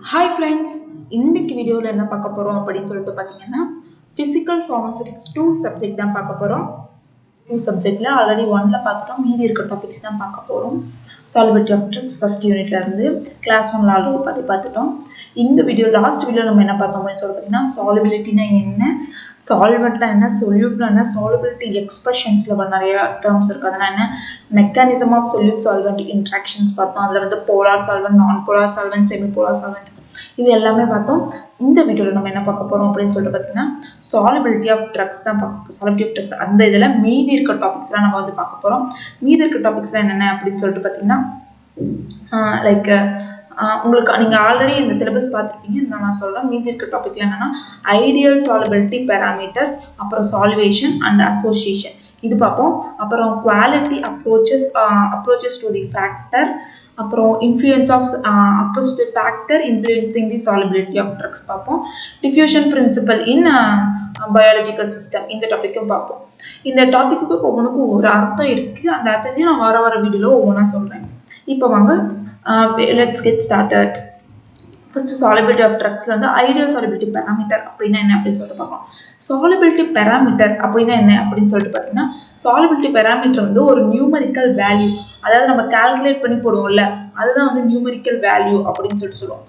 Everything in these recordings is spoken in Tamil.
Hi friends, இன்னைக்கு வீடியோல என்ன பார்க்க போறோம் அப்படின்னு சொல்லிட்டு பாத்தீங்கன்னா physical pharmaceutics 2 சப்ஜெக்ட் தான் பார்க்க போறோம். 2 சப்ஜெக்ட்ல ஆல்ரெடி 1ல பார்த்துட்டோம். மீதி இருக்க டாபிக்ஸ் தான் பார்க்க போறோம். Solubility of drugs ஃபர்ஸ்ட் யூனிட்ல இருந்து கிளாஸ் 1ல ஆல்ரெடி பார்த்துட்டோம். இந்த வீடியோ லாஸ்ட் வீடியோ நம்ம என்ன பார்த்தோம் அப்படின்னு சொல்லிட்டு பாத்தீங்கன்னா solubilityனா என்ன, solventனா என்ன, solute என்ன, solubility expressions-ல நிறைய terms இருக்கு. அதனால என்ன mechanism of solute solvent interactions பார்த்தோம். அதுல வந்து polar solvent, non polar solvent, semi polar solvent இது எல்லாமே பார்த்தோம். இந்த வீடியோல நம்ம என்ன பார்க்க போறோம் அப்படின்னு சொல்லிட்டு பாத்தீங்கன்னா solubility of drugs தான் பார்க்க போறோம். solubility of drugs அந்த இதெல்ல மீதி இருக்க டாபிக்ஸ்லாம் நம்ம வந்து பார்க்க போறோம். மீதி இருக்க டாபிக்ஸ்லாம் என்னென்ன அப்படின்னு சொல்லிட்டு பாத்தீங்கன்னா லைக் உங்களுக்கு நீங்க ஆல்ரெடி இந்த சிலபஸ் பார்த்திருப்பீங்க. நான் சொல்றேன் மீதி இருக்க டாபிக்ல என்னன்னா ஐடியல் solubility parameters, அப்புறம் solvation and association இது பார்ப்போம். அப்புறம் quality approaches to the factor, அப்புறம் influence of approach to factor influencing the solubility of drugs பார்ப்போம். diffusion principle in biological system இந்த டாபிக்கும் பார்ப்போம். இந்த டாபிக்கு ஒவ்வொன்றுக்கும் ஒரு அர்த்தம் இருக்கு. அந்த அர்த்தத்தையும் நான் வர வீடியோல ஒவ்வொன்றா சொல்றேன். இப்போ வாங்க let's get started. First solubility of drugs வந்து ideal solubility parameter அப்படினா என்ன அப்படினு சொல்லிட்டு பார்க்கலாம். solubility parameter அப்படினா என்ன அப்படினு சொல்லிட்டு பாத்தீங்கன்னா solubility parameter வந்து ஒரு numerical value, அதாவது நம்ம கால்குலேட் பண்ணி போடுவோம்ல அதுதான் வந்து numerical value அப்படினு சொல்லுவோம்.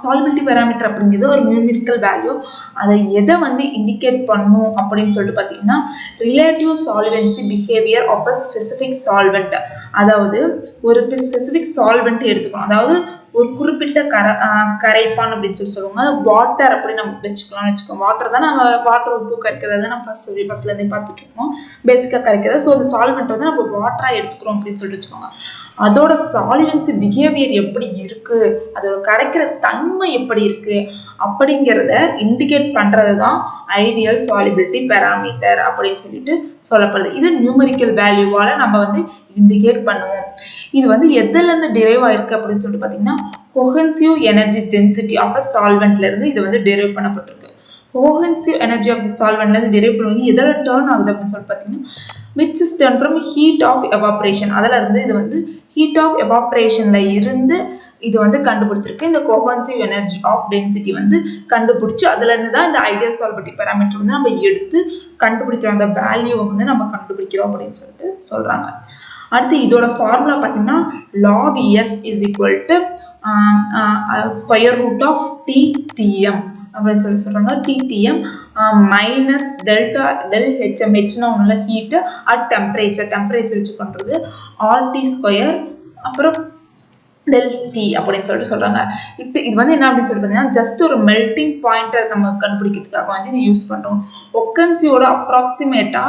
solubility parameter அப்படிங்கிறது ஒரு numerical value. அதை எதை வந்து indicate பண்ணும் அப்படினு சொல்லிட்டு பாத்தீங்கன்னா relative solvency behavior of a specific solvent, அதாவது ஒரு specific solvent எடுத்துக்கணும். அதாவது ஒரு குறிப்பிட்ட கரைப்பான் அப்படின்னு சொல்லுவாங்க. வாட்டர் அப்படி நம்ம வச்சுக்கோங்க. வாட்டர் தான் நம்ம வாட்டர் உப்பு கரைக்கிறது நம்ம ஃபர்ஸ்ட்ல இருந்தே பார்த்துட்டு இருக்கோம். பேசிக்கா கரைக்கிறது. ஸோ அந்த சால்வெண்ட் வந்து நம்ம வாட்டரா எடுத்துக்கிறோம் அப்படின்னு சொல்லி வச்சுக்கோங்க. அதோட சால்வென்சி பிஹேவியர் எப்படி இருக்கு, அதோட கரைக்கிற தன்மை எப்படி இருக்கு அப்படிங்கிறத இண்டிகேட் பண்றதுதான் ஐடியல் சாலிபிலிட்டி பேராமீட்டர் அப்படின்னு சொல்லிட்டு சொல்லப்படுது. இது நியூமெரிக்கல் வேல்யூவால நம்ம வந்து இண்டிகேட் பண்ணுவோம். இது வந்து எதுல இருந்து டிரைவ் ஆயிருக்கு அப்படின்னு சொல்லிட்டு பாத்தீங்கன்னா கோஹென்சிவ் எனர்ஜி டென்சிட்டி ஆஃப் அ சால்வெண்ட்ல இருந்து இது வந்து டிரைவ் பண்ணப்பட்டிருக்கு. கோஹென்சிவ் எனர்ஜி ஆஃப் தி சால்வெண்ட்ல இருந்து டிரைவ் பண்ணுவாங்க. எதால டர்ன் ஆகுது அப்படின்னு சொல்லிட்டு பாத்தீங்கன்னா which is turned from heat of evaporation, அதுல இருந்து இது வந்து heat of evaporationல இருந்து இது வந்து கண்டுபிடிச்சிருக்கு. இந்த கோஹென்சிவ் எனர்ஜி ஆஃப் டென்சிட்டி வந்து கண்டுபிடிச்சு அதுல இருந்து தான் இந்த ஐடியல் சாலிபிலிட்டி பாராமீட்டர் வந்து நம்ம எடுத்து கண்டுபிடிக்கிறோம். அந்த வேல்யூவை வந்து நம்ம கண்டுபிடிக்கிறோம் அப்படின்னு சொல்லிட்டு சொல்றாங்க. அடுத்து இதோட ஃபார்முலா பாத்தீங்கன்னா log s is equal to square root of TTM அப்படின்னு சொல்றாங்க. TTM minus delta del HM, H-னா ஒண்ணுல ஹீட் அட் டெம்பரேச்சர் வச்சு பண்றது RT ஸ்கொயர் அப்புறம் del T அப்படின்னு சொல்றாங்க. இது வந்து என்ன அப்படின்னு சொல்லி பார்த்தீங்கன்னா ஜஸ்ட் ஒரு மெல்டிங் பாயிண்ட் நம்ம கண்டுபிடிக்கிறதுக்காக வந்து இது யூஸ் பண்றோம். ஒக்கன்சியோட அப்ராக்சிமேட்டா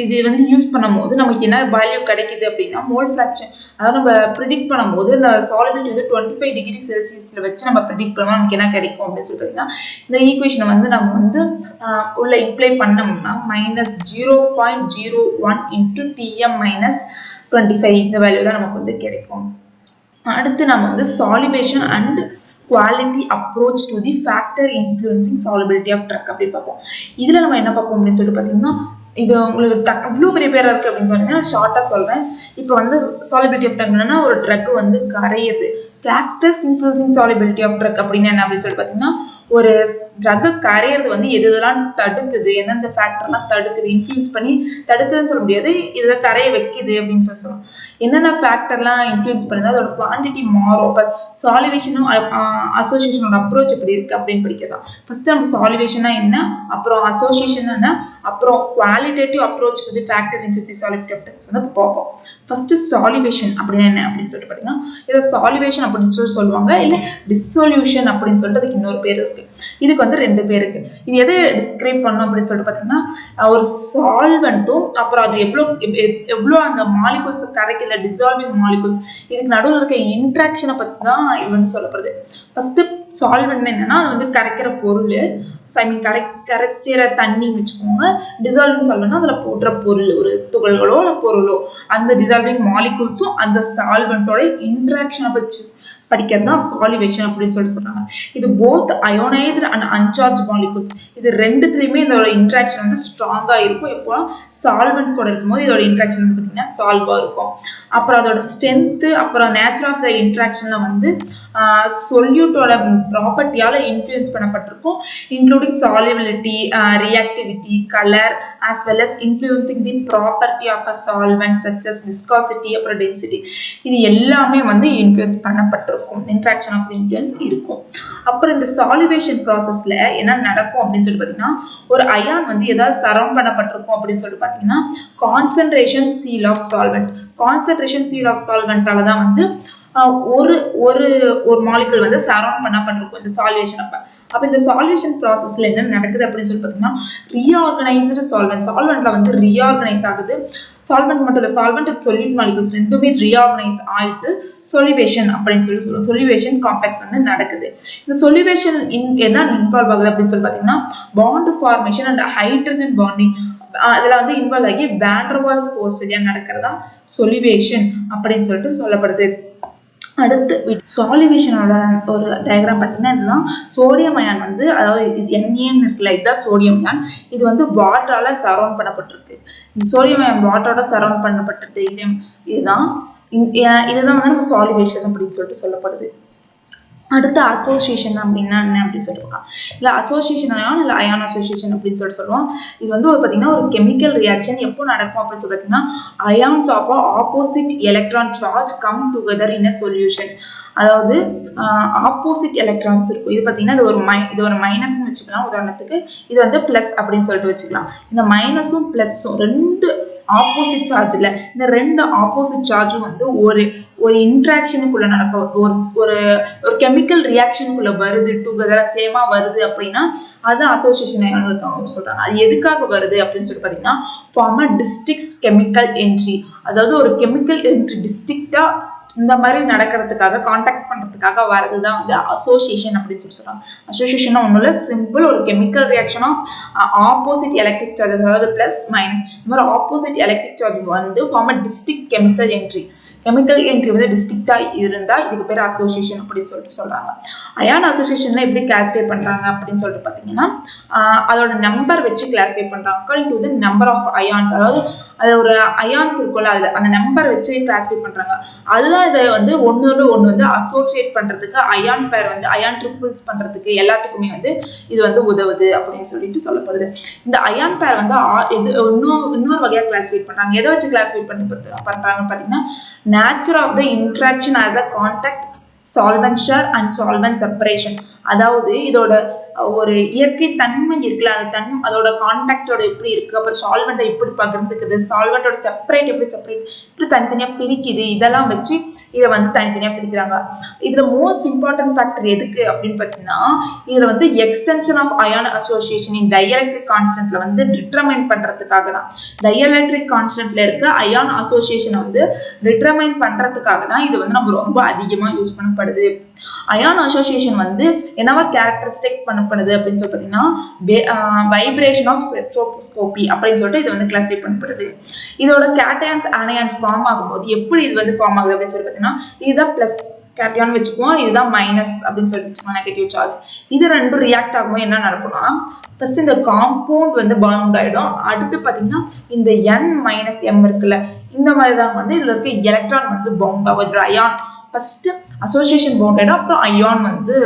இது வந்து யூஸ் பண்ணும்போது நமக்கு என்ன வேல்யூ கிடைக்குது அப்படின்னா மோல் ஃபிராக்ஷன், அதாவது நம்ம ப்ரிடிக்ட் பண்ணும்போது இந்த சாலிபிலிட்டி வந்து 25 டிகிரி செல்சியஸ்ல வச்சு நம்ம ப்ரிடிக்ட் பண்ணுவோம் நமக்கு என்ன கிடைக்கும் அப்படின்னு சொல்லி பார்த்தீங்கன்னா இந்த ஈக்குவேஷனை வந்து நம்ம வந்து உள்ள இம்ப்ளை பண்ணோம்னா -0.01 into Tm minus 25 இந்த வேல்யூ தான் நமக்கு வந்து கிடைக்கும். அடுத்து நம்ம வந்து solubility and quality approach to the factor influencing solubility of drug அப்படி பார்ப்போம். இதுல நம்ம என்ன பார்ப்போம் அப்படின்னு சொல்லிட்டு பார்த்தீங்கன்னா இது உங்களுக்கு அவ்வளவு பெரிய பேரா இருக்கு அப்படின்னு பார்த்தீங்கன்னா ஷார்ட்டா சொல்றேன். இப்போ வந்து solubility of drug என்னன்னா ஒரு ட்ரக் வந்து கரையுது. factors influencing solubility of drug அப்படின்னா என்ன அப்படின்னு சொல்லிட்டு பார்த்தீங்கன்னா ஒரு ட்ரக் கரையிறது வந்து எதெல்லாம் தடுக்குது, எந்தெந்த ஃபேக்டர்லாம் தடுக்குது, இன்ஃப்ளூயன்ஸ் பண்ணி தடுக்குதுன்னு சொல்ல முடியாது, இதுல கரைய வைக்குது அப்படின்னு சொல்லலாம். என்னென்ன ஃபேக்டர்லாம் இன்ஃப்ளூயன்ஸ் பண்ணுது, அதோட குவான்டிட்டி மாறும். இப்போ சாலிவேஷனும் அசோசியேஷனோட அப்ரோச் எப்படி இருக்கு அப்படின்னு படிக்கலாம். ஃபர்ஸ்ட் நம்ம சாலிவேஷனா என்ன, அப்புறம் அசோசியேஷன் என்ன, அப்புறம் qualitative approach to the factor influencing solubility of drugs வந்து பார்ப்போம். ஃபர்ஸ்ட் சாலிவேஷன் அப்படின்னா என்ன அப்படின்னு சொல்லிட்டு பார்த்தீங்கன்னா இதை சாலிவேஷன் அப்படின்னு சொல்லுவாங்க, இல்ல டிசொல்யூஷன் அப்படின்னு சொல்லிட்டு அதுக்கு இன்னொரு பேர் இருக்கு. இதுக்கு வந்து 2 பேர் இருக்கு. இது எதை டிஸ்கிரைப் பண்ணும் அப்படின்னு சொல்லிட்டு பாத்தீங்கன்னா ஒரு சால்வெண்ட்டும் அப்புறம் அது எவ்வளவு அந்த மாலிகூல்ஸ் கரைக்கல டிசால்விங் மாலிகூல்ஸ் இதுக்கு நடுவில் இருக்க இன்ட்ராக்ஷனை பத்தி தான் இது வந்து சொல்லப்படுது. ஃபர்ஸ்ட் சால்வெண்ட் என்னன்னா அது வந்து கரைக்கிற பொருள், கரைச்சிற தண்ணி வச்சுக்கோங்க. டிசால்விங் சால்வெண்ட் அதுல போடுற பொருள், ஒரு துகள்களோ பொருளோ, அந்த டிசால்விங் மாலிகூல்ஸும் அந்த சால்வெண்டோட இன்ட்ராக்ஷனை பற்றி படிக்கிறது தான் சாலிவேஷன் அப்படின்னு சொல்றாங்க. இது போத் அயோனைஸ்டு அண்ட் அன்சார்ஜ் மாலிகூல்ஸ் இது ரெண்டுத்துலயுமே இதோட இன்ட்ராக்ஷன் வந்து ஸ்ட்ராங்கா இருக்கும். எப்போ சால்வெண்ட் கூட இருக்கும்போது இதோட இன்ட்ராக்ஷன் பத்தி பார்த்தீங்கன்னா சால்வா இருக்கும். அப்புறம் அதோட ஸ்ட்ரென்த், அப்புறம் நேச்சர் ஆஃப் த இன்ட்ராக்ஷன்ல வந்து சொல்யூட்டோட ப்ராப்பர்ட்டியால இன்ஃப்ளூயன்ஸ் பண்ணப்பட்டிருக்கும், including solubility, reactivity, colour, as well as influencing the property of a solvent such as viscosity அப்புறம் density. இது எல்லாமே வந்து இன்ஃப்ளூயன்ஸ் பண்ணப்பட்டிருக்கும், இன்ட்ராக்ஷன் ஆஃப் இன்ஃப்ளூயன்ஸ் இருக்கும். அப்புறம் இந்த சாலிவேஷன் ப்ராசஸ்ல என்ன நடக்கும் அப்படின்னு சொல்லி பார்த்தீங்கன்னா, ஒரு அயான் வந்து ஏதாவது சரவுண்ட் பண்ணப்பட்டிருக்கும் அப்படின்னு சொல்லி பார்த்தீங்கன்னா, concentration seal of solvent, concentration seal of சால்வெண்டால தான் வந்து ஒரு ஒரு ஒரு மாலிகுல் வந்து சரவுண்ட் பண்ணப்பட்டிருக்கும் இந்த சால்வேஷன். அப்ப இந்த சால்வேஷன் ப்ராசஸ்ல என்ன நடக்குது அப்படின்னு சொல்லி பார்த்தீங்கன்னா, ரீஆர்கனைஸ்டு சால்வெண்ட்ல வந்து ரீஆர்கனைஸ் ஆகுது. சால்வெண்ட் மட்டும் இல்ல, சால்வெண்ட் அண்ட் சொல்யூட் மாலிகுல்ஸ் ரெண்டுமே ரீஆர்கனைஸ் ஆயிட்டு சொல்யூவேஷன் அப்படின்னு சொல்லி சொல்லுவோம். சொல்யூவேஷன் காம்ப்ளெக்ஸ் வந்து நடக்குது. இந்த சொல்யூவேஷன் என்ன இன்வால்வ் ஆகுது அப்படின்னு சொல்லி பார்த்தீங்கன்னா, bond formation and hydrogen bonding அதுல வந்து இன்வால்வ் ஆகி வான் டெர் வால்ஸ் ஃபோர்ஸ் வழியா நடக்கிறதா சொல்யூவேஷன் அப்படின்னு சொல்லிட்டு சொல்லப்படுது. அடுத்து சாலிவேஷனோட ஒரு டயக்ராம் பார்த்தீங்கன்னா, இதுதான் சோடியம் அயான் வந்து, அதாவது NaN இருக்குல்ல, இதுதான் சோடியம் அயான். இது வந்து வாட்டரால சரவுண்ட் பண்ணப்பட்டிருக்கு. இந்த சோடியம் அயான் வாட்டரோட சரவுண்ட் பண்ணப்பட்டது இதுதான் வந்து நம்ம சாலிவேஷன் அப்படின்னு சொல்லிட்டு சொல்லப்படுது. அடுத்து அசோசியேஷன் அப்படின்னா என்ன அப்படின்னு சொல்லிட்டு இல்ல அசோசியேஷன் அயான் இல்ல அயான் அசோசியேஷன் அப்படின்னு சொல்லிட்டு சொல்லுவோம். இது வந்து பாத்தீங்கன்னா ஒரு கெமிக்கல் ரியாக்ஷன் எப்போ நடக்கும் அப்படின்னு சொல்லி பார்த்தீங்கன்னா, ions of opposite electron charge come together in a solution. அதாவது ஆப்போசிட் எலக்ட்ரான்ஸ் இருக்கும். இது பாத்தீங்கன்னா இது ஒரு மைனஸ் வச்சுக்கலாம். உதாரணத்துக்கு இது வந்து பிளஸ் அப்படின்னு சொல்லிட்டு வச்சுக்கலாம். இந்த மைனஸும் பிளஸும் ரெண்டு ஆப்போசிட் சார்ஜ்ல இந்த ரெண்டு ஆப்போசிட் சார்ஜும் வந்து ஒரு இன்ட்ராக்ஷனுக்குள்ள நடக்க ஒரு கெமிக்கல் ரியாக்ஷனுக்குள்ள வருது, டுகெதரா சேமா வருது அப்படின்னா அது அசோசியேஷன் அயான் சொல்றாங்க. அது எதுக்காக வருது அப்படின்னு சொல்லி பாத்தீங்கன்னா, form a distinct chemical entry. அதாவது ஒரு கெமிக்கல் என்ட்ரி டிஸ்டிங்க்டா இந்த மாதிரி நடக்கிறதுக்காக, கான்டாக்ட் பண்றதுக்காக வரதுதான் வந்து அசோசியேஷன் அப்படின்னு சொல்லி சொல்றாங்க. அசோசியேஷன் ஒன்றும் இல்லை, சிம்பிள் ஒரு chemical reaction of opposite electric charge, அதாவது பிளஸ் மைனஸ் இந்த மாதிரி ஆப்போசிட் எலக்ட்ரிக் சார்ஜ் வந்து form a distinct chemical entry. Chemical entry வந்து டிஸ்டிங்க்டா இருந்தா இதுக்கு பேர் அசோசியேஷன் அப்படின்னு சொல்லிட்டு சொல்றாங்க. அயான் அசோசியேஷன்ல எப்படி கிளாசிஃபை பண்றாங்க அப்படின்னு சொல்லிட்டு பாத்தீங்கன்னா, அதோட நம்பர் வச்சு கிளாசிஃபை பண்றாங்க. According to the number of ions, அதாவது அது ஒரு அயான்ஸ் இருக்கும்ல, அது அந்த நம்பர் வச்சு கிளாசிஃபை பண்றாங்க. அதுதான் இதை வந்து ஒன்னோட ஒன்று வந்து அசோசியேட் பண்றதுக்கு, அயான் பேர் வந்து அயான் ட்ரிபிள்ஸ் பண்றதுக்கு எல்லாத்துக்குமே வந்து இது வந்து உதவுது அப்படின்னு சொல்லிட்டு சொல்லப்படுது. இந்த அயான் பேர் வந்து இன்னொரு வகையா கிளாசிஃபை பண்றாங்க. எதை வச்சு கிளாசிஃபை பண்றாங்க பாத்தீங்கன்னா, nature of the interaction as a contact, solvent share and solvent separation. அதாவது இதோட ஒரு இயற்கை தன்மை இருக்குல்ல, அதோட கான்டாக்டோட எப்படி இருக்கு, அப்புறம் சால்வெண்ட் எப்படி பகிர்ந்துக்குது, சால்வெண்டோட எப்படி தனித்தனியா பிரிக்குது, இதெல்லாம் வச்சு இதை வந்து தனித்தனியா பிரிக்கிறாங்க. இதுல மோஸ்ட் இம்பார்ட்டன்ட் ஃபேக்டர் எதுக்கு அப்படின்னு பாத்தீங்கன்னா, இதுல வந்து extension of ion association in dielectric கான்ஸ்டன்ட்ல வந்து டிட்டர்மைன் பண்றதுக்காக தான். டைஎலக்ட்ரிக் கான்ஸ்டன்ட்ல இருக்க அயான் அசோசியேஷன் வந்து டிட்டர்மைன் பண்றதுக்காக தான் இது வந்து நம்ம ரொம்ப அதிகமா யூஸ் பண்ணப்படுது. அயான் அசோசியேஷன் வந்து என்னவா கேரக்டரிஸ்டிக் பண்ணப்படுது அப்படின்னு சொல்லி பாத்தீங்கன்னா, வைப்ரேஷன் ஆஃப் ஸ்பெக்ட்ரோஸ்கோபி அப்படின்னு சொல்லிட்டு இது வந்து கிளாசிஃபை பண்ணப்படுது. இதோட கேட்டயான்ஸ் அனயான்ஸ் ஃபார்ம் ஆகும்போது எப்படி இது வந்து ஃபார்ம் ஆகுது அப்படின்னு சொல்லி பாத்தீங்கன்னா, இதுதான் பிளஸ் கேட்டயான் வச்சுக்குவோம், இதுதான் மைனஸ் அப்படின்னு சொல்லி வச்சுக்கோம், நெகட்டிவ் சார்ஜ். இது ரெண்டும் ரியாக்ட் ஆகும்போது என்ன நடக்கும்னா, ஃபர்ஸ்ட் இந்த காம்பவுண்ட் வந்து பவுண்ட் ஆயிடும். அடுத்து பாத்தீங்கன்னா இந்த N-M இருக்குல்ல, இந்த மாதிரி தான் வந்து இதுல இருக்க எலக்ட்ரான் வந்து பவுண்ட் ஆகும். அயான் ஃபர்ஸ்ட் அசோசியேஷன் பவுண்ட் ஆயிடும், அப்புறம் அயான் வந்து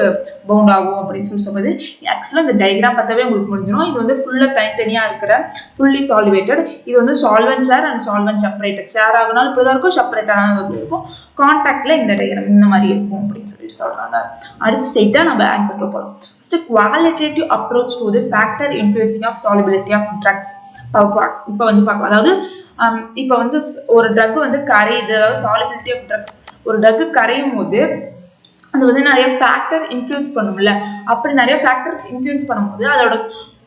பவுண்ட் ஆகும் அப்படின்னு சொல்லி சொல்லுது. ஆக்சுவலா இந்த டயக்ராம் பார்த்தாவே உங்களுக்கு முடிஞ்சிடும். இது வந்து ஃபுல்லா தனித்தனியா இருக்கிற ஃபுல்லி சாலிவேட்டட். இது வந்து solvent share and solvent separated. Share ஆகுனாலும் இப்படிதான் இருக்கும், செப்பரேட் ஆனாலும் இப்படி இருக்கும். கான்டாக்ட்ல இந்த டயக்ராம் இந்த மாதிரி இருக்கும் அப்படின்னு சொல்லிட்டு சொல்றாங்க. அடுத்து ஸ்ட்ரெயிட்டா நம்ம ஆன்சர்ல போகலாம். First qualitative approach to the factor influencing of solubility of drugs. இப்போ வந்து பார்க்கலாம். அதாவது இப்போ வந்து ஒரு ட்ரக் வந்து கரையுது, அதாவது சாலிபிலிட்டி ஆஃப் ட்ரக்ஸ், ஒரு ட்ரக் கரையும் போது அது வந்து நிறைய ஃபேக்டர் இன்ஃப்ளூயன்ஸ் பண்ணும்ல. அப்படி நிறைய ஃபேக்டர்ஸ் இன்ஃப்ளூயன்ஸ் பண்ணும்போது அதோட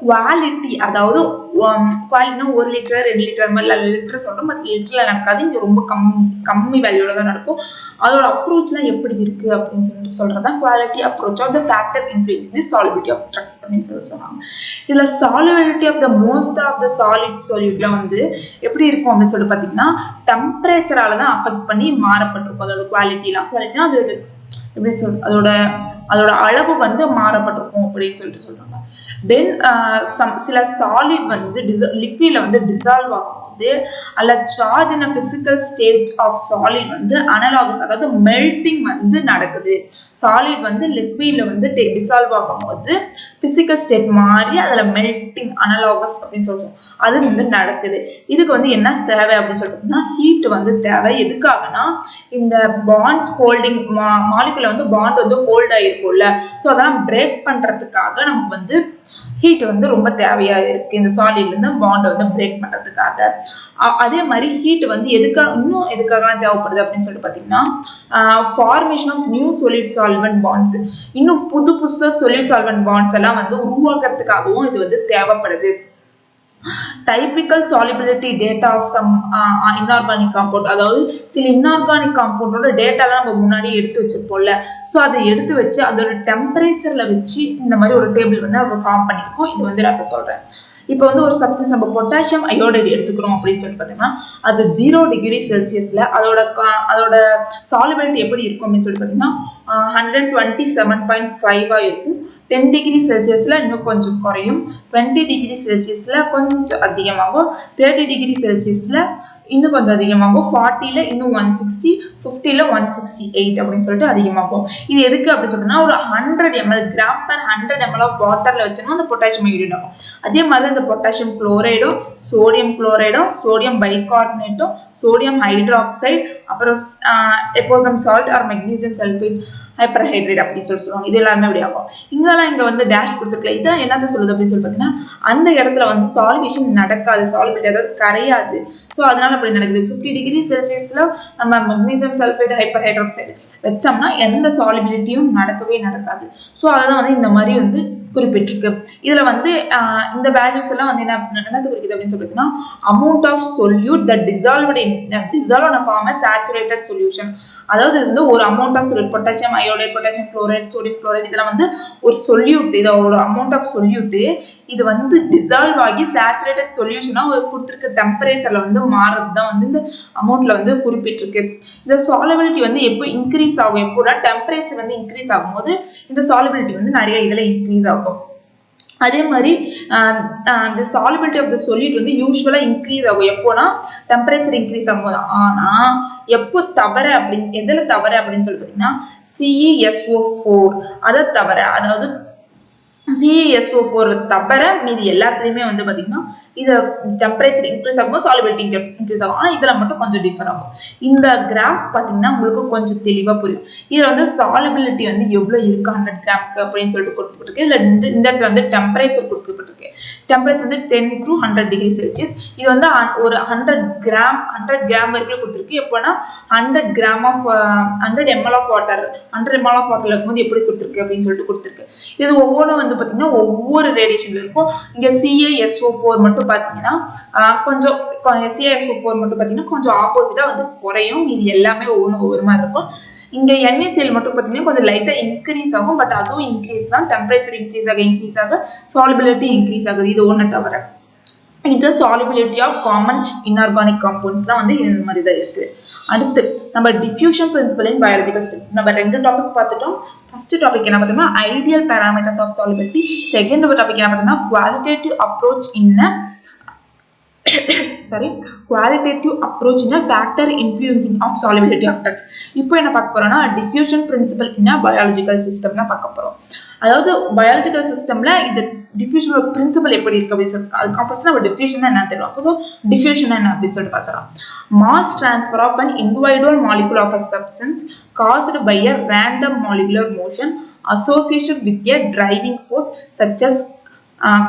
குவாலிட்டி, அதாவது குவாலிட்டினா 1 லிட்டர் 2 லிட்டர் மாதிரி லிட்டர் சொல்றோம், பட் லிட்டர்ல நடக்காது, இங்க ரொம்ப கம்மி வேல்யூல தான் நடக்கும். அதோட அப்ரோச்லாம் எப்படி இருக்கு அப்படின்னு சொல்லிட்டு சொல்றதுதான் quality approach of the factor influence the solubility of drugs அப்படின்னு சொல்லி சொல்றாங்க. இதுல solubility of the most of the solid சொல்யூட்ல வந்து எப்படி இருக்கும் அப்படின்னு சொல்லி பாத்தீங்கன்னா, டெம்பரேச்சரால தான் அஃபெக்ட் பண்ணி மாறப்பட்டிருக்கும். அதோட குவாலிட்டினா அது எப்படி அதோட அளவு வந்து மாறப்பட்டிருக்கும் அப்படின்னு சொல்லிட்டு சொல்றாங்க. தென் சில சாலிட் வந்து லிக்விட்ல வந்து டிசால்வ் ஆகும் வந்து அல்ல charge in a physical state of solid வந்து அனலாகஸ் அதாவது மெல்டிங் வந்து நடக்குது. சாலிட் வந்து லிக்விட்ல வந்து டிசால்வ் ஆகும்போது பிசிக்கல் ஸ்டேட் மாறி அதுல மெல்டிங் அனலாகஸ் அப்படின்னு சொல்றோம். அது வந்து நடக்குது. இதுக்கு வந்து என்ன தேவை அப்படின்னு சொல்லிட்டோம்னா ஹீட் வந்து தேவை. எதுக்காகனா இந்த பாண்ட்ஸ் ஹோல்டிங் மாலிகுல வந்து பாண்ட் வந்து ஹோல்ட் ஆயிருக்கும்ல, ஸோ அதெல்லாம் பிரேக் பண்றதுக்காக நமக்கு வந்து ஹீட் வந்து ரொம்ப தேவையா இருக்கு இந்த சாலிட்ல இருந்து பாண்ட் வந்து பிரேக் பண்றதுக்காக. அதே மாதிரி ஹீட் வந்து எதுக்காக தேவைப்படுது அப்படின்னு சொல்லிட்டு பாத்தீங்கன்னா formation of new solid solvent bonds, இன்னும் புதுசா solid solvent bonds எல்லாம் வந்து உருவாக்குறதுக்காகவும் இது வந்து தேவைப்படுது. typical solubility data of some inorganic compound, அதாவது சில inorganic compoundோட டேட்டாலாம் நம்ம முன்னாடி எடுத்து வச்சிருப்போம்ல, ஸோ அதை எடுத்து வச்சு அதோட டெம்பரேச்சர்ல வச்சு இந்த மாதிரி ஒரு டேபிள் வந்து நம்ம ஃபார்ம் பண்ணிருக்கோம். இது வந்து நான் சொல்றேன். இப்போ வந்து ஒரு சப்ஸ்டன்ஸ் நம்ம பொட்டாசியம் அயோடைடு எடுத்துக்கிறோம் அப்படின்னு சொல்லிட்டு பார்த்தீங்கன்னா அது 0 டிகிரி செல்சியஸ்ல அதோட சாலிபிலிட்டி எப்படி இருக்கும் அப்படின்னு சொல்லிட்டு பார்த்தீங்கன்னா 127.5 இருக்கும். 10 டிகிரி செல்சியஸ்ல இன்னும் கொஞ்சம் குறையும், 20 டிகிரி செல்சியஸ்ல கொஞ்சம் அதிகமாகும், 30 டிகிரி செல்சியஸ்ல இன்னும் கொஞ்சம் அதிகமாகும், 40ல இன்னும் 160, 50ல 168 அப்படின்னு சொல்லிட்டு அதிகமாகும். இது எதுக்கு அப்படின்னு சொல்லிட்டுனா ஒரு 100 ml gram per 100 ml of வாட்டர்ல வச்சோம்னா அந்த பொட்டாசியம் அயோடைடு ஆகும். அதே மாதிரி இந்த பொட்டாசியம் குளோரைடும் சோடியம் குளோரைடும் சோடியம் பைகார்பனேட்டும் சோடியம் ஹைட்ராக்சைடு அப்புறம் Epsom salt or magnesium sulphate hyperhydrate அப்படின்னு சொல்லுவாங்க. இது எல்லாமே அப்படி ஆகும். இங்கெல்லாம் வந்து டேஷ் கொடுத்துருக்கல, இதெல்லாம் என்னத்த சொல்லுது அப்படின்னு சொல்லி பார்த்தீங்கன்னா அந்த இடத்துல வந்து சால்வேஷன் நடக்காது, சால்பிலிட்டி அதாவது கரையாது. ஸோ அதனால அப்படி நடக்குது. 50 டிகிரி செல்சியஸ்ல நம்ம மெக்னீசியம் சல்பேட் ஹைப்பர்ஹைட்ராக்சைடு வச்சோம்னா எந்த சாலிபிலிட்டியும் நடக்காது. ஸோ அதான் வந்து இந்த மாதிரி வந்து குறிப்பிட்டிருக்கு. இதுல வந்து இந்த வேல்யூஸ் எல்லாம் வந்து என்னது குறிக்குது அப்படின்னு சொல்லிட்டுன்னா amount of solute that dissolved in form saturated solution. அதாவது இது வந்து ஒரு amount of solute potassium iodide potassium chloride sodium chloride இதெல்லாம் வந்து ஒரு சொல்யூட், இதோட அமௌண்ட் ஆஃப் சொல்யூட் இது வந்து டிசால்வ் ஆகி சேச்சுரேட்டட் சொல்யூஷனா கொடுத்துருக்க டெம்பரேச்சர்ல வந்து மாறுறது தான் வந்து இந்த அமௌண்ட்ல வந்து குறிப்பிட்டிருக்கு. இந்த சாலிபிலிட்டி வந்து எப்போ இன்க்ரீஸ் ஆகும், எப்போனா டெம்பரேச்சர் வந்து இன்க்ரீஸ் ஆகும்போது இந்த சாலிபிலிட்டி வந்து நிறைய இதுல இன்க்ரீஸ் ஆகும். அதே மாதிரி the solubility of the solute வந்து யூஸ்வலா இன்க்ரீஸ் ஆகும் எப்போனா டெம்பரேச்சர் இன்க்ரீஸ் ஆகும்போது. ஆனா எப்போ தவற அப்படின்னு எதுல தவற அப்படின்னு சொல்லி பார்த்தீங்கன்னா CeSO4 அதை தவற, அதாவது CeSO4 தவிர மீதி எல்லாத்துலயுமே வந்து பாத்தீங்கன்னா இது டெம்பரேச்சர் இன்க்ரீஸ் ஆகும், சாலிபிலிட்டி இன்க்ரீஸ் ஆகும். ஆனா இதுல மட்டும் கொஞ்சம் டிஃபர் ஆகும். இந்த கிராஃப் பாத்தீங்கன்னா உங்களுக்கு கொஞ்சம் தெளிவா புரியும். இதுல வந்து சாலிபிலிட்டி வந்து எவ்வளவு இருக்கு 100 கிராம்க்கு அப்படின்னு சொல்லிட்டு கொடுத்துருக்கு. இதுல இந்த இடத்துல வந்து டெம்பரேச்சர் கொடுத்துருக்கு. டெம்பரேச்சர் வந்து 10 to 100 டிகிரி செல்சியஸ். இது வந்து ஒரு 100 கிராம் வரைக்கும் கொடுத்துருக்கு. எப்போனா 100 ml of water 100 ml of வாட்டர்ல இருக்கும்போது எப்படி கொடுத்துருக்கு அப்படின்னு சொல்லிட்டு கொடுத்துருக்கு. இது ஒவ்வொன்றும் வந்து பாத்தீங்கன்னா ஒவ்வொரு ரேடியேஷன்ல இருக்கும். இங்க CaSO4 மட்டும் பாத்தீங்கன்னா கொஞ்சம் CaSO4 மட்டும் பாத்தீங்கன்னா கொஞ்சம் ஆப்போசிட்டா வந்து குறையும். இது எல்லாமே ஒவ்வொரு மாதிரி இருக்கும். இங்க NaCl மட்டும் பாத்தீங்கன்னா கொஞ்சம் லைட்டா இன்க்ரீஸ் ஆகும். பட் அதுவும் இன்க்ரீஸ் தான், டெம்பரேச்சர் இன்க்ரீஸ் ஆக சாலிபிலிட்டி இன்க்ரீஸ் ஆகுது. இது ஒண்ணு தவிர இது சாலிபிலிட்டி ஆஃப் காமன் இன்ஆர்கானிக் காம்பவுண்ட்ஸ்லாம் வந்து இந்த மாதிரி தான் இருக்கு. அடுத்து நம்ம diffusion principle in biological system. நம்ம 2 டாபிக் பார்த்துட்டோம். ஃபர்ஸ்ட் டாபிக் என்ன பார்த்தோம்னா ideal parameters of solubility. Second topic என்ன பார்த்தோம்னா qualitative approach in qualitative approach in a factor influencing of solubility of drugs. இப்போ என்ன பார்க்க போறோம்னா diffusion principle in a biological system தான் பார்க்க போறோம். அதாவது biological systemல இந்த diffusion principle எப்படி இருக்கு அப்படி சொல்லிட்டு அதுக்கு ஃபர்ஸ்ட் நம்ம diffusion என்ன தெரியும். அப்போ diffusion என்ன அப்படி சொல்லிட்டு பார்த்தறோம். Mass transfer of an individual molecule of a substance caused by a random molecular motion associated with a driving force such as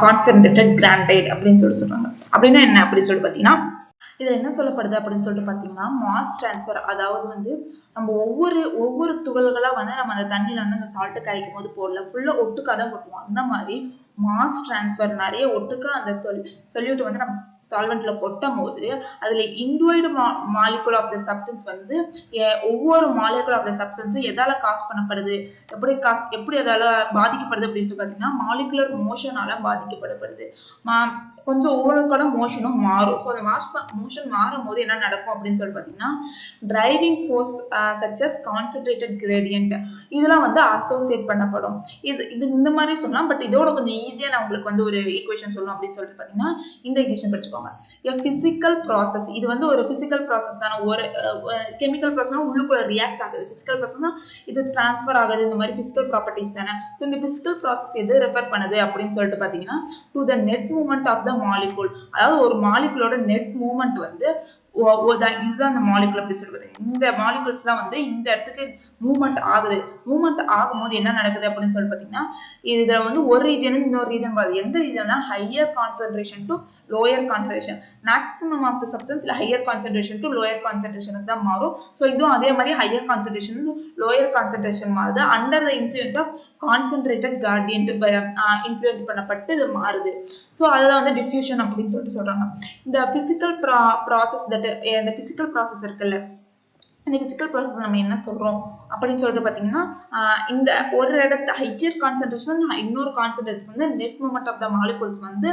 concentrated granite அப்படின்னு சொல்றாங்க. அப்படின்னா என்ன அப்படின்னு சொல்லிட்டு பாத்தீங்கன்னா இதுல என்ன சொல்லப்படுது அப்படின்னு சொல்லிட்டு பாத்தீங்கன்னா மாஸ் டிரான்ஸ்ஃபர், அதாவது வந்து நம்ம ஒவ்வொரு துகள்களா வந்து நம்ம அந்த தண்ணியில வந்து அந்த சால்ட் கரைக்கும் போது போடல, ஃபுல்லா ஒட்டுக்கா தான் கொட்டுவோம். அந்த மாதிரி மாஸ் டிரான்ஸ்ஃபர் நிறைய ஒட்டுக்கா அந்த சொல்யூட் வந்து நம்ம சால்வெண்ட்ல கொட்டும் போது அதுல individual molecule of the substance வந்து ஒவ்வொரு மாலிகுல் ஆஃப் த சப்ஸ்டன்ஸும் எதால காஸ் பண்ணப்படுது, எப்படி அதால பாதிக்கப்படுது அப்படின்னு சொல்லி பாத்தீங்கன்னா மாலிகுலர் மோஷனால பாதிக்கப்படுது. கொஞ்சம் ஒவ்வொருக்கோட மோஷனும் மாறும். ஸோ அந்த மோஷன் மாறும் போது என்ன நடக்கும் அப்படின்னு சொல்லி பாத்தீங்கன்னா driving force such as concentrated gradient இதெல்லாம் வந்து அசோசியேட் பண்ணப்படும். இது இந்த மாதிரி சொல்லலாம். பட் இதோட கொஞ்சம் ஈஸியா நான் உங்களுக்கு வந்து ஒரு ஈக்குவேஷன் சொல்லணும் அப்படின்னு சொல்லிட்டு பாத்தீங்கன்னா இந்த ஈக்குவேஷன் படிச்சுக்கோங்க. a physical process இது வந்து ஒரு physical process தான. ஒரு chemical process உள்ளுக்குள்ள ரியாக்ட் ஆகுது. physical process இது ட்ரான்ஸ்ஃபர் ஆகுது. இந்த மாதிரி physical properties தான. சோ இந்த physical process எது ரெஃபர் பண்ணுது அப்படின்னு சொல்லிட்டு பாத்தீங்கன்னா to the net movement of the molecule. அதாவது ஒரு மாலிகுலோட நெட் மூவ்மெண்ட் வந்து இதுதான் அந்த மாலிகுல் அப்படி சொல்றது. இந்த மாலிகுல்ஸ்லாம் வந்து இந்த இடத்துக்கு மூவ்மெண்ட் ஆகுது. மூவ்மெண்ட் ஆகும்போது என்ன நடக்குது அப்படின்னு சொல்லி பாத்தீங்கன்னா இதுல வந்து ஒரு ரீஜன் இன்னொரு ரீஜன் வருது. எந்த ரீஜன்னா higher concentration to lower concentration. Maximum of the substance இல்ல ஹையர் கான்சென்ட்ரேஷன் டு லோயர் கான்சென்ட்ரேஷனுக்கு தான் மாறும். ஸோ இதுவும் அதே மாதிரி higher concentration to lower concentration மாறுது. Under the influence of concentrated gradient influence பண்ணப்பட்டு இது மாறுது. ஸோ அதுதான் வந்து டிஃப்யூஷன் அப்படின்னு சொல்லிட்டு சொல்றாங்க. இந்த பிசிக்கல் ப்ராசஸ் இந்த பிசிக்கல் ப்ராசஸ் இருக்குல்ல, இந்த பிசிக்கல் ப்ராசஸ் நம்ம என்ன சொல்றோம் அப்படின்னு சொல்லிட்டு பாத்தீங்கன்னா இந்த ஒரு இடத்து ஹையர் கான்சென்ட்ரேஷன் இன்னொரு கான்சென்ட்ரேஷன் வந்து net movement of the molecules வந்து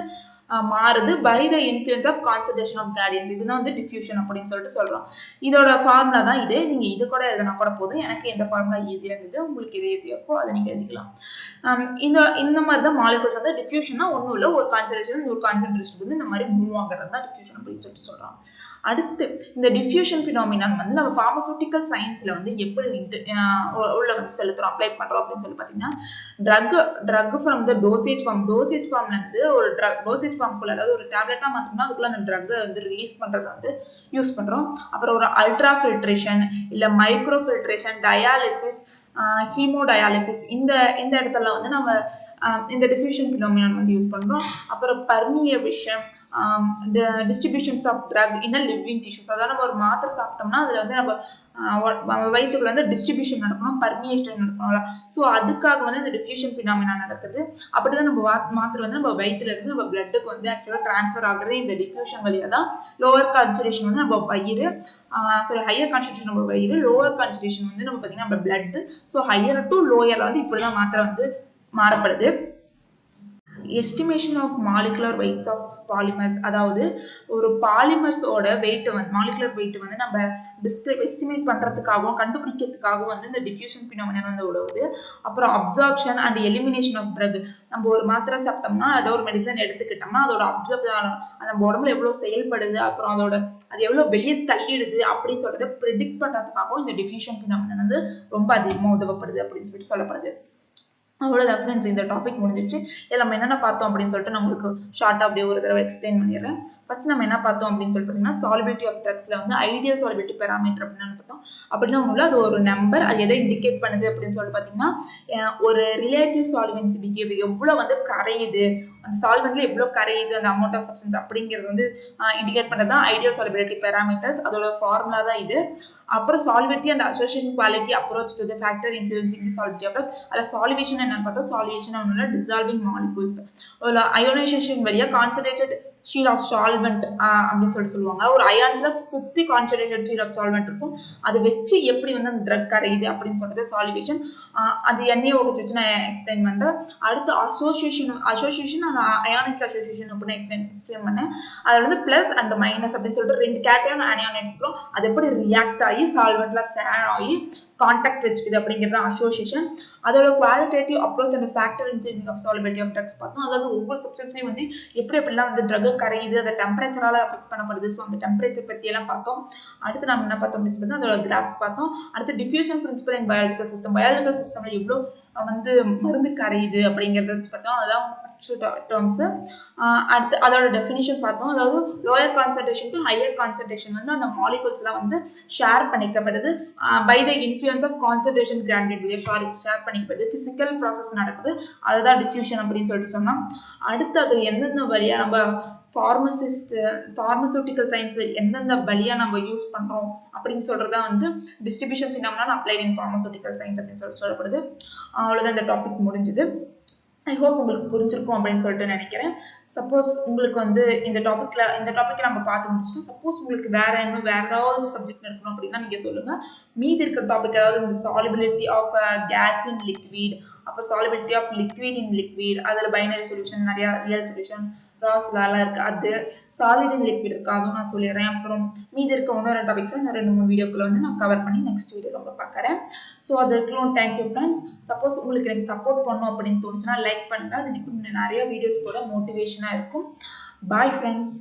மாறுது by the influence of concentration of gradients. இதுதான் வந்து டிஃப்யூஷன் அப்படின்னு சொல்லிட்டு சொல்றோம். இதோட ஃபார்முலா தான் இது. நீங்க இது கூட எழுதினா கூட போதும். எனக்கு எந்த ஃபார்முலா ஈஸியா இருக்குது, உங்களுக்கு இது ஈஸியா இருக்கோ அதை நீங்க எழுதிக்கலாம். இந்த மாதிரி தான் மாலிகூல்ஸ் வந்து டிஃப்யூஷன்னா ஒன்றும் இல்லை, ஒரு கான்சென்ட்ரேஷன் ஒரு கான்சென்ட்ரேஷன் வந்து இந்த மாதிரி மூவ் ஆகிறது தான் டிஃப்யூஷன் அப்படின்னு சொல்லிட்டு சொல்றாங்க. அடுத்து இந்த டிஃப்யூஷன் பினாமினான் வந்து நம்ம பார்மசூட்டிக்கல் சயின்ஸ்ல வந்து எப்படி உள்ள வந்து செலுத்துறோம் அப்ளை பண்றோம் அப்படின்னு சொல்லி பாத்தீங்கன்னா ட்ரக் ஃப்ரம் த டோசேஜ் ஃபார்ம்ல இருந்து ஒரு டோசேஜ் ஃபார்ம்குள்ள, அதாவது ஒரு டேப்லெட்டா மாத்தோம்னா அதுக்குள்ள அந்த ட்ரக்கை வந்து ரிலீஸ் பண்றது வந்து யூஸ் பண்றோம். அப்புறம் ஒரு அல்ட்ரா ஃபில்ட்ரேஷன் இல்ல மைக்ரோ ஃபில்ட்ரேஷன், டயாலிசிஸ், ஹீமோடயாலிசிஸ் இந்த இடத்துல வந்து நம்ம இந்த டிஃப்யூஷன் பினாமினான் வந்து யூஸ் பண்றோம். அப்புறம் permeation, distributions of drug in living tissues. அதாவது நம்ம ஒரு மாத்திரை சாப்பிட்டோம்னா அதுல வந்து நம்ம வயிற்றுக்குள்ள வந்து டிஸ்ட்ரிபியூஷன் நடக்கணும், பர்மியேஷன் நடக்கணும்ல. ஸோ அதுக்காக வந்து இந்த டிஃப்யூஷன் பினாமினா நடக்குது. அப்படிதான் நம்ம மாத்திரை வந்து நம்ம வயிற்றுல இருந்து நம்ம பிளட்டுக்கு வந்து ஆக்சுவலா டிரான்ஸ்ஃபர் ஆகுறது இந்த டிஃப்யூஷன் வழியா தான். லோவர் கான்சன்ட்ரேஷன் வந்து நம்ம வயிறு, ஹையர் கான்சன்ட்ரேஷன் நம்ம வயிறு, லோவர் கான்சன்ட்ரேஷன் வந்து நம்ம பாத்தீங்கன்னா நம்ம பிளட். ஸோ ஹையர் டு லோயர்ல வந்து இப்படிதான் மாத்திரை வந்து மாறப்படுது. Estimation of molecular weights of polymers, அதாவது ஒரு பாலிமர்ஸோட வெயிட் வந்து மாலிகுலர் வெயிட் வந்து நம்ம எஸ்டிமேட் பண்றதுக்காகவும் கண்டுபிடிக்கிறதுக்காகவும் வந்து இந்த டிஃப்யூஷன் பினாமினன் வந்து உதவுது. அப்புறம் absorption and elimination of drug. நம்ம ஒரு மாத்திரை சாப்பிட்டோம்னா அதை ஒரு மெடிசன் எடுத்துக்கிட்டோம்னா அதோட அப்சர்வ் நம்ம உடம்புல எவ்வளவு செயல்படுது, அப்புறம் அது எவ்வளவு வெளியே தள்ளிடுது அப்படின்னு சொல்றதை ப்ரெடிக்ட் பண்றதுக்காகவும் இந்த டிஃப்யூஷன் பினாமினன் வந்து ரொம்ப அதிகமா உதவப்படுது அப்படின்னு சொல்லிட்டு சொல்லப்படுது. அவ்வளவுதான் ஃப்ரெண்ட்ஸ், இந்த டாபிக் முடிஞ்சிருச்சு. இதில் நம்ம என்னென்ன பார்த்தோம் அப்படின்னு சொல்லிட்டு நான் உங்களுக்கு ஷார்ட்டா அப்படியே ஒரு தடவை எக்ஸ்பிளைன் பண்ணிடுறேன். ஃபர்ஸ்ட் நம்ம என்ன பார்த்தோம் அப்படின்னு சொல்லிட்டு பார்த்தீங்கன்னா சாலிபிலிட்டி ஆஃப் ட்ரக்ஸ்ல வந்து ஐடியல் சாலிபிலிட்டி பேராமீட்டர் அப்படின்னு பார்த்தோம். அப்படின்னா ஒன்றும் அது ஒரு நம்பர், அது எதை இண்டிகேட் பண்ணுது அப்படின்னு சொல்லிட்டு பார்த்தீங்கன்னா ஒரு ரிலேட்டிவ் சால்வென்சி பிஹேவியர் எவ்வளவு வந்து கரையுது, அந்த சால்வெண்ட்ல எவ்வளவு கரையுது, அந்த அமௌண்ட் ஆஃப் சப்ஸ்டன்ஸ் அப்படிங்கிறது வந்து இண்டிகேட் பண்றது தான் ஐடியல் சாலிபிலிட்டி பேராமீட்டர்ஸ். அதோட ஃபார்முலா தான் இது. அப்புறம் solubility and association quality approach to the factor influencing the solubility of அதுல சாலிவேஷன் என்னன்னு பார்த்தா சாலிவேஷன் ஒன்றுல டிசால்விங் மாலிகூல்ஸ், ஒரு அயோனைசேஷன் வழியா கான்சன்ட்ரேட்டட் ஷீட் ஆஃப் சால்வெண்ட் அப்படின்னு சொல்லுவாங்க. ஒரு அயான்ஸ்ல சுத்தி கான்சன்ட்ரேட்டட் ஷீட் ஆஃப் சால்வெண்ட் இருக்கும், அதை வச்சு எப்படி வந்து அந்த ட்ரக் கரையுது அப்படின்னு சொல்றது சாலிவேஷன். அது NaOH வச்சு நான் எக்ஸ்பிளைன் பண்றேன். அடுத்து அசோசியேஷன் அண்ட் அயானிக் அசோசியேஷன் அப்படின்னு எக்ஸ்பிளைன் பண்ணேன். அதுல வந்து பிளஸ் அண்ட் மைனஸ் அப்படின்னு சொல்லிட்டு ரெண்டு கேட்டையான் அனியான் எடுத்துக்கிறோம், அது எப்படி ரியாக்ட் ஆகி சால்வெண்ட்ல சேர் ஆகி கான்டாக்ட் வச்சுக்குது அப்படிங்கிறது அசோசியேஷன். அதோட qualitative approach and factor influencing of solubility of drugs பார்த்தோம். அதாவது ஒவ்வொரு சப்ஸ்டன்ஸ்லயும் வந்து எப்படிலாம் வந்து ட்ரக் கரையுது, அந்த டெம்பரேச்சரால அஃபெக்ட் பண்ணப்படுது. ஸோ அந்த டெம்பரேச்சர் பத்தி எல்லாம் பார்த்தோம். அடுத்து நம்ம என்ன பார்த்தோம் அப்படின்னு சொல்லி அதோட கிராஃப் பார்த்தோம். அடுத்து டிஃப்யூஷன் பிரின்சிபல் இன் பயாலஜிக்கல் சிஸ்டம்ல எவ்வளவு வந்து மருந்து கரையுது அப்படிங்கறத பார்த்தோம். அதான் terms. அடுத்து அதோட டெஃபினிஷன் பார்த்தோம். அதாவது lower concentration to higher concentration வந்து அந்த மாலிகூல்ஸ்லாம் வந்து ஷேர் பண்ணிக்கப்படுது by the influence of concentration gradient share பண்ணிக்கப்படுது. பிசிக்கல் ப்ராசஸ் நடக்குது, அதுதான் டிஃப்யூஷன் அப்படின்னு சொல்லிட்டு சொன்னோம். அடுத்து அது எந்தெந்த வழியா நம்ம பார்மசூட்டிக்கல் சயின்ஸ் எந்தெந்த வழியா நம்ம யூஸ் பண்றோம் அப்படின்னு சொல்றதா வந்து டிஸ்ட்ரிபியூஷன் பினாமினன் அப்ளைட் இன் பார்மசூட்டிக்கல் சயின்ஸ் அப்படின்னு சொல்லப்படுது. அவ்வளவுதான், இந்த டாபிக் முடிஞ்சது. ஐ ஹோப் உங்களுக்கு புரிஞ்சிருக்கும் அப்படின்னு சொல்லிட்டு நினைக்கிறேன். சப்போஸ் உங்களுக்கு வந்து இந்த டாபிக்ல நம்ம பார்த்து முடிச்சுட்டு சப்போஸ் உங்களுக்கு வேற ஏதாவது சப்ஜெக்ட் எடுக்கணும் அப்படின்னா நீங்க சொல்லுங்க. மீதி இருக்கிற டாபிக் அதாவது இந்த solubility of gas in liquid, அப்புறம் solubility of liquid in liquid, அதுல பைனரி சொல்யூஷன், நிறைய ரியல் சொல்யூஷன், ராஸ் லாலாம் இருக்கு, அது சாலிட் அண்ட் லிக்விட் இருக்கு, அதுவும் நான் சொல்லிடுறேன். அப்புறம் மீதி இருக்க இன்னும் 2 டாபிக்ஸும் நான் 2-3 வீடியோக்குள்ள வந்து நான் கவர் பண்ணி நெக்ஸ்ட் வீடியோல உங்களை பார்க்குறேன். ஸோ அதற்குள்ள தேங்க்யூ ஃப்ரெண்ட்ஸ். சப்போஸ் உங்களுக்கு எனக்கு சப்போர்ட் பண்ணணும் அப்படின்னு தோணுச்சுன்னா லைக் பண்ணுங்க. அது எனக்கு நிறைய வீடியோஸ் கூட மோட்டிவேஷனாக இருக்கும். Bye friends.